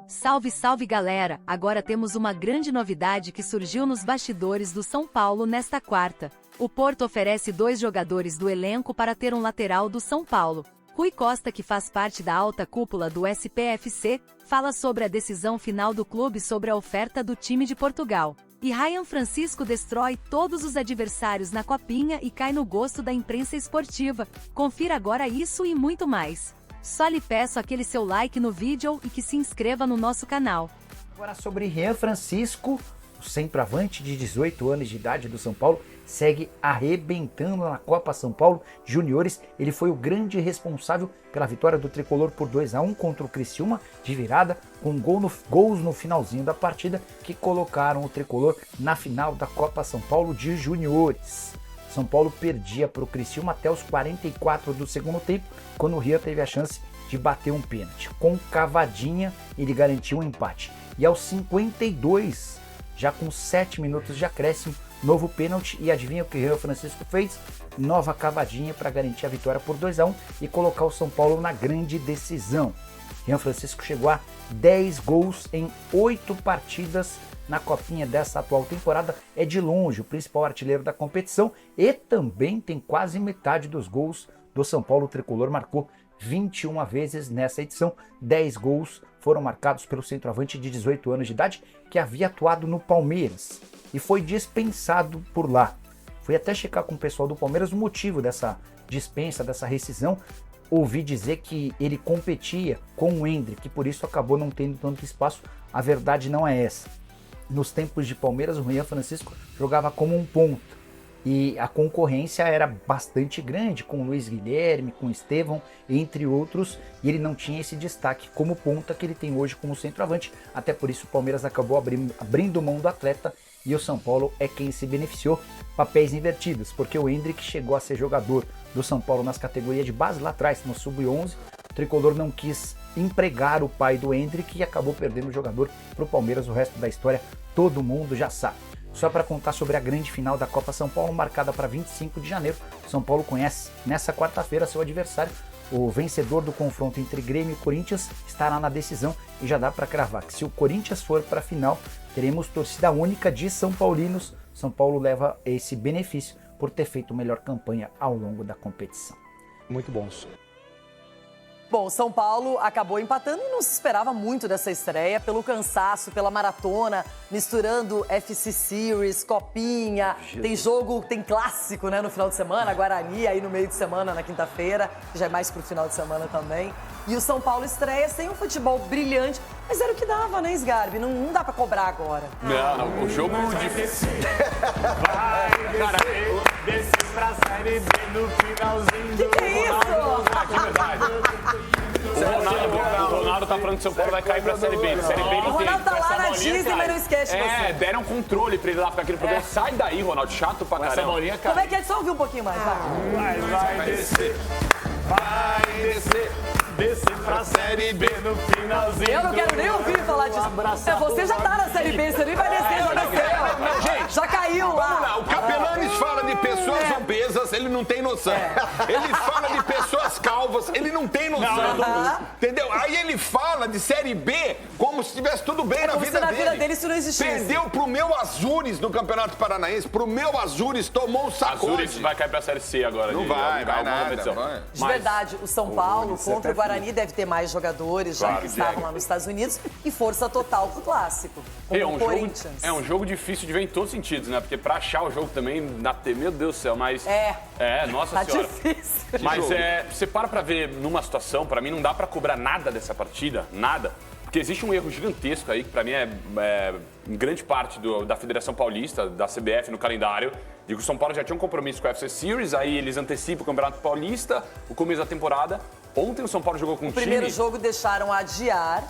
Salve, salve galera! Agora temos uma grande novidade que surgiu nos bastidores do São Paulo nesta quarta. O Porto oferece 2 jogadores do elenco para ter um lateral do São Paulo. Rui Costa, que faz parte da alta cúpula do SPFC, fala sobre a decisão final do clube sobre a oferta do time de Portugal. E Ryan Francisco destrói todos os adversários na copinha e cai no gosto da imprensa esportiva. Confira agora isso e muito mais. Só lhe peço aquele seu like no vídeo e que se inscreva no nosso canal. Agora sobre Ryan Francisco, o centroavante de 18 anos de idade do São Paulo, segue arrebentando na Copa São Paulo Juniores. Ele foi o grande responsável pela vitória do Tricolor por 2-1 contra o Criciúma de virada, com gols no finalzinho da partida que colocaram o Tricolor na final da Copa São Paulo de Juniores. São Paulo perdia para o Criciúma até os 44 do segundo tempo, quando o Rian teve a chance de bater um pênalti. Com cavadinha, ele garantiu um empate. E aos 52, já com 7 minutos de acréscimo, novo pênalti, e adivinha o que o Rian Francisco fez? Nova cavadinha para garantir a vitória por 2-1 e colocar o São Paulo na grande decisão. Rian Francisco chegou a 10 gols em 8 partidas na copinha dessa atual temporada, é de longe o principal artilheiro da competição e também tem quase metade dos gols do São Paulo. O Tricolor marcou 21 vezes nessa edição, 10 gols foram marcados pelo centroavante de 18 anos de idade que havia atuado no Palmeiras e foi dispensado por lá. Fui até checar com o pessoal do Palmeiras o motivo dessa dispensa, dessa rescisão. Ouvi dizer que ele competia com o Endrick, que por isso acabou não tendo tanto espaço. A verdade não é essa. Nos tempos de Palmeiras, o Ryan Francisco jogava como um ponta e a concorrência era bastante grande com o Luiz Guilherme, com o Estevão, entre outros, e ele não tinha esse destaque como ponta que ele tem hoje como centroavante. Até por isso o Palmeiras acabou abrindo mão do atleta e o São Paulo é quem se beneficiou. Papéis invertidos, porque o Endrick chegou a ser jogador do São Paulo nas categorias de base lá atrás, no Sub-11. O Tricolor não quis empregar o pai do Endrick e acabou perdendo o jogador para o Palmeiras. O resto da história todo mundo já sabe. Só para contar sobre a grande final da Copa São Paulo, marcada para 25 de janeiro. São Paulo conhece nessa quarta-feira seu adversário. O vencedor do confronto entre Grêmio e Corinthians estará na decisão e já dá para cravar que se o Corinthians for para a final, teremos torcida única de São Paulinos. São Paulo leva esse benefício por ter feito melhor campanha ao longo da competição. Muito bons. Bom, São Paulo acabou empatando e não se esperava muito dessa estreia, pelo cansaço, pela maratona, misturando FC Series, Copinha, tem jogo, tem clássico, né, no final de semana, Guarani aí no meio de semana, na quinta-feira, que já é mais pro final de semana também. E o São Paulo estreia sem um futebol brilhante, mas era o que dava, né, Sgarbi? Não dá pra cobrar agora. Não, o jogo difícil. Vai descer pra Série B no finalzinho. Que é isso? É verdade. O Ronaldo tá falando que o São Paulo vai cair pra Série B. Série B O Ronaldo tá lá na Disney, mas não esquece você. Deram controle pra ele lá ficar aqui no programa. Sai daí, Ronaldo. Chato pra caramba. Como é que é? Só ouvir um pouquinho mais, vai. Vai descer. Vai descer. Descer pra Série B no finalzinho. Eu não quero nem ouvir falar disso. Você já tá na Série B, você nem vai descer, já desceu. Gente, Já caiu lá. vamos lá, o Capelanes fala de pessoas obesas, ele não tem noção. Ele fala de pessoas calvas, ele não tem noção. Entendeu? Aí ele fala de Série B como se estivesse tudo bem na Como vida se na dele. vida dele isso não existisse. Perdeu pro meu Azures no Campeonato Paranaense, pro meu Azures, tomou um sacode. Azures vai cair pra Série C agora. Não vai nada. Vai. De verdade, o São Paulo contra o Guarani deve ter mais jogadores, já que estavam lá nos Estados Unidos, e força total pro clássico. É um jogo difícil de ver em todos os sentidos, né? Porque pra achar o jogo também, meu Deus do céu, mas... Nossa Tá senhora. difícil. Mas você pra ver numa situação, pra mim não dá pra cobrar nada dessa partida, nada. Porque existe um erro gigantesco aí, que pra mim é em grande parte da Federação Paulista, da CBF no calendário, de que o São Paulo já tinha um compromisso com a FC Series, aí eles antecipam o Campeonato Paulista, o começo da temporada. Ontem o São Paulo jogou com um time... O primeiro jogo deixaram adiar.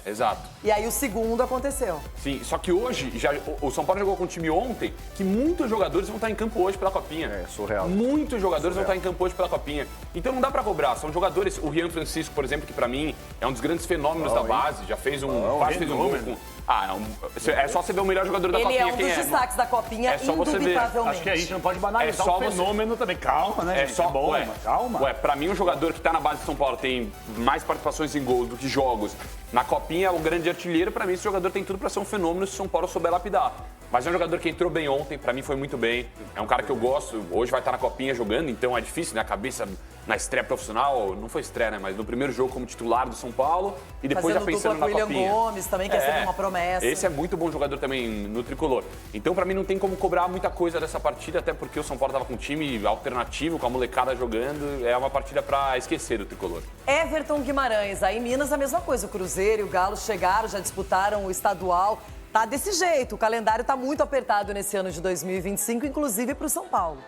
Exato. E aí o segundo aconteceu. Sim, só que hoje, o São Paulo jogou com um time ontem que muitos jogadores vão estar em campo hoje pela Copinha. É surreal. Muitos jogadores vão estar em campo hoje pela Copinha. Então não dá pra cobrar. São jogadores, o Ryan Francisco, por exemplo, que pra mim é um dos grandes fenômenos da base, já fez quase fez um gol com... é só você ver o melhor jogador da Ele Copinha, é um dos destaques da Copinha, É só você ver. indubitavelmente. Acho que a gente não pode banalizar só o fenômeno também. Calma, né, gente? Só, calma. Pra mim, um jogador que tá na base de São Paulo tem mais participações em gols do que jogos, Na Copinha, o grande artilheiro, para mim, esse jogador tem tudo para ser um fenômeno se o São Paulo souber lapidar. Mas é um jogador que entrou bem ontem, para mim foi muito bem. É um cara que eu gosto, hoje vai estar na Copinha jogando, então é difícil, né? A cabeça na estreia profissional, não foi estreia, né? Mas no primeiro jogo como titular do São Paulo e depois já pensando na Copinha. William Gomes também, que é sempre uma promessa. Esse é muito bom jogador também no tricolor. Então, para mim, não tem como cobrar muita coisa dessa partida, até porque o São Paulo estava com um time alternativo, com a molecada jogando. É uma partida para esquecer do tricolor. Everton Guimarães, aí em Minas a mesma coisa. O Cruzeiro e o Galo chegaram, já disputaram o estadual. Tá desse jeito, o calendário tá muito apertado nesse ano de 2025, inclusive para o São Paulo.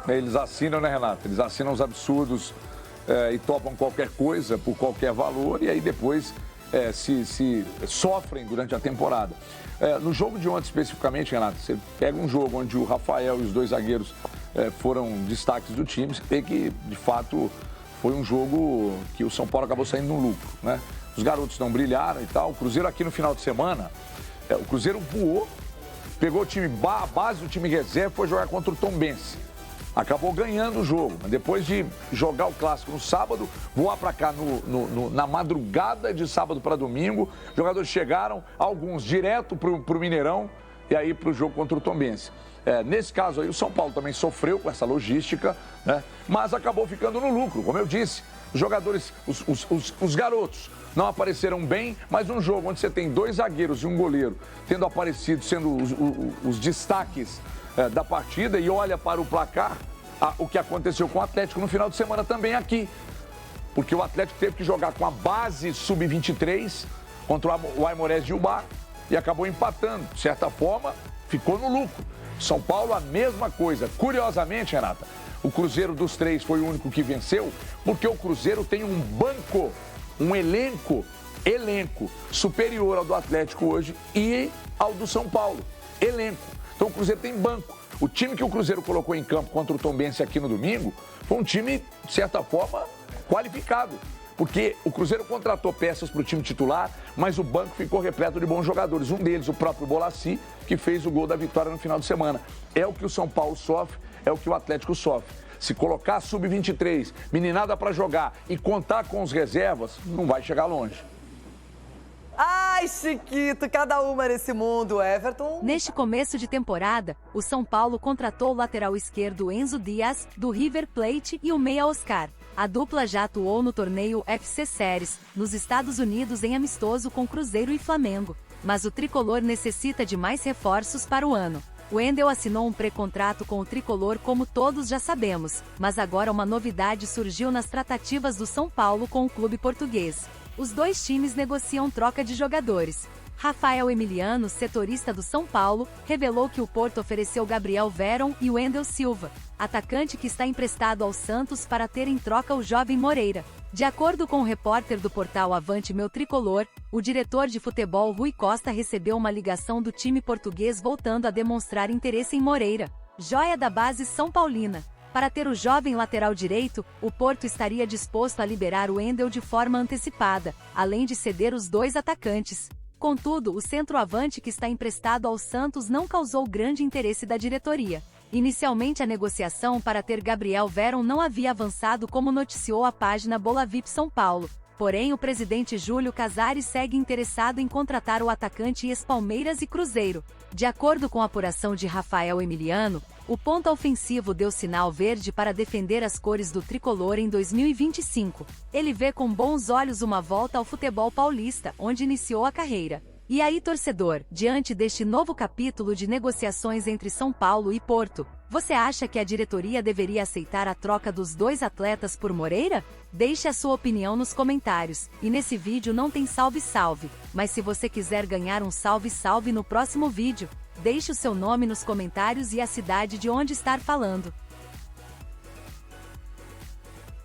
Eles assinam, né, Renato? Eles assinam os absurdos e topam qualquer coisa por qualquer valor e aí depois se sofrem durante a temporada. No jogo de ontem especificamente, Renato, você pega um jogo onde o Rafael e os dois zagueiros foram destaques do time, você vê que, de fato, foi um jogo que o São Paulo acabou saindo no lucro, né? Os garotos não brilharam e tal. O Cruzeiro aqui no final de semana, o Cruzeiro voou, pegou o time a base do time reserva e foi jogar contra o Tombense. Acabou ganhando o jogo. Depois de jogar o clássico no sábado, voar para cá na madrugada de sábado para domingo, os jogadores chegaram, alguns direto para o Mineirão e aí para o jogo contra o Tombense. Nesse caso aí, o São Paulo também sofreu com essa logística, né? Mas acabou ficando no lucro, como eu disse. Os jogadores, os garotos não apareceram bem, mas um jogo onde você tem dois zagueiros e um goleiro tendo aparecido, sendo os destaques da partida, e olha para o placar, o que aconteceu com o Atlético no final de semana também aqui. Porque o Atlético teve que jogar com a base sub-23 contra o Aimorés de Ubar e acabou empatando. De certa forma, ficou no lucro. São Paulo, a mesma coisa. Curiosamente, Renata, o Cruzeiro dos três foi o único que venceu, porque o Cruzeiro tem um banco, um elenco superior ao do Atlético hoje e ao do São Paulo. Elenco. Então o Cruzeiro tem banco. O time que o Cruzeiro colocou em campo contra o Tombense aqui no domingo foi um time, de certa forma, qualificado. Porque o Cruzeiro contratou peças para o time titular, mas o banco ficou repleto de bons jogadores. Um deles, o próprio Bolassi, que fez o gol da vitória no final de semana. É o que o São Paulo sofre, é o que o Atlético sofre. Se colocar sub-23, meninada para jogar e contar com os reservas, não vai chegar longe. Ai, Chiquito, cada uma nesse mundo, Everton. Neste começo de temporada, o São Paulo contratou o lateral esquerdo Enzo Dias, do River Plate, e o meia Oscar. A dupla já atuou no torneio FC Series, nos Estados Unidos em amistoso com Cruzeiro e Flamengo. Mas o tricolor necessita de mais reforços para o ano. O Wendel assinou um pré-contrato com o tricolor, como todos já sabemos, mas agora uma novidade surgiu nas tratativas do São Paulo com o clube português. Os dois times negociam troca de jogadores. Rafael Emiliano, setorista do São Paulo, revelou que o Porto ofereceu Gabriel Veron e Wendel Silva, atacante que está emprestado ao Santos, para ter em troca o jovem Moreira. De acordo com o repórter do portal Avante Meu Tricolor, o diretor de futebol Rui Costa recebeu uma ligação do time português voltando a demonstrar interesse em Moreira, joia da base São Paulina. Para ter o jovem lateral direito, o Porto estaria disposto a liberar o Wendel de forma antecipada, além de ceder os dois atacantes. Contudo, o centroavante que está emprestado ao Santos não causou grande interesse da diretoria. Inicialmente, a negociação para ter Gabriel Veron não havia avançado, como noticiou a página Bolavip São Paulo. Porém, o presidente Júlio Casares segue interessado em contratar o atacante ex-Palmeiras e Cruzeiro. De acordo com a apuração de Rafael Emiliano, o ponta ofensivo deu sinal verde para defender as cores do tricolor em 2025. Ele vê com bons olhos uma volta ao futebol paulista, onde iniciou a carreira. E aí, torcedor, diante deste novo capítulo de negociações entre São Paulo e Porto, você acha que a diretoria deveria aceitar a troca dos dois atletas por Moreira? Deixe a sua opinião nos comentários. E nesse vídeo não tem salve-salve, mas se você quiser ganhar um salve-salve no próximo vídeo, deixe o seu nome nos comentários e a cidade de onde estar falando.